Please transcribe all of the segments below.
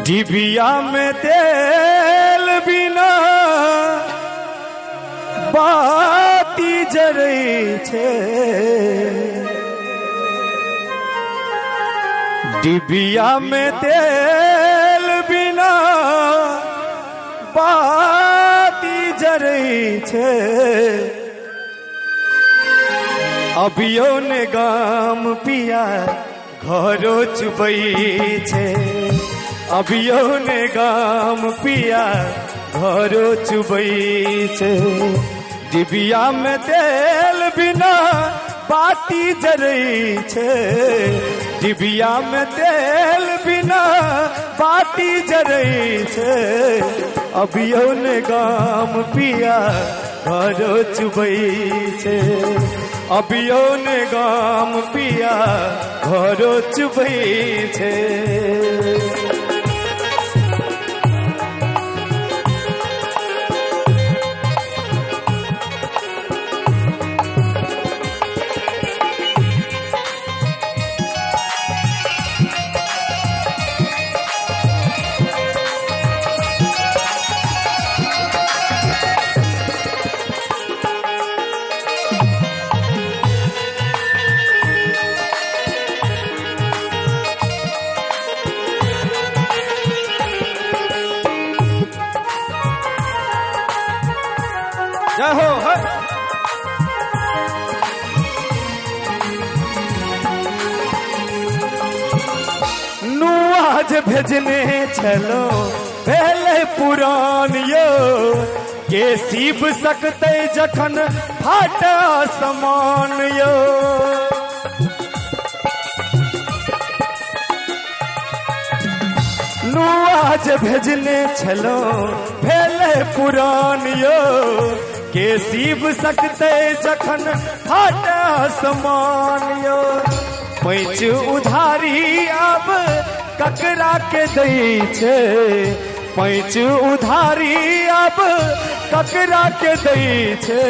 डिबिया में तेल बिना बाती जरै छे। डिबिया में तेल बिना बाती जरै छे। अभियो ने गाम पिया घरो चुबै छे। अभियो ने गाम पिया घरो चुबै छे। डिबिया में तेल बिना बाती जरै छे। डिबिया में तेल बिना बाती जरै छे। अभियो ने गाम पिया घरो चुबै छे। अभियो ने गाम पिया घरो चुबै छे। हो नुआज भेजने चलो पहले पुरान यो के सीब सकते जखन फाटा समान यो। नुआज भेजने चलो पहले पुरान यो के सीब सकते जखन फाटा समान यो। पैंच उधारी अब ककरा के दै छे। पैंच उधारी अब ककरा के दै छे।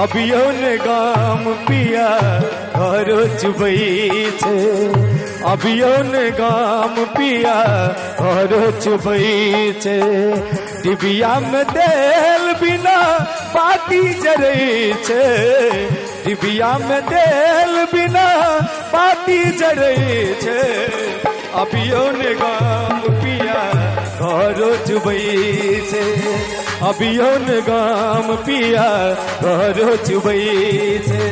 अभियो ने गाम पिया घरो चुबै छे। अभियो ने गाम पिया घरो चुबै छे। डिबिया में तेल बिना बाती जरै छे। डिबिया में तेल बिना बाती जरै छे। अभियो ने गाम पिया घरो चुबै छे। अभियो ने गाम पिया घरो चुबै छे।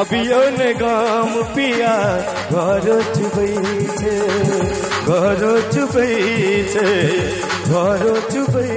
अभियो ने गाम पिया घरो चुबै छे। घरो चुबै छे। घरो चुबै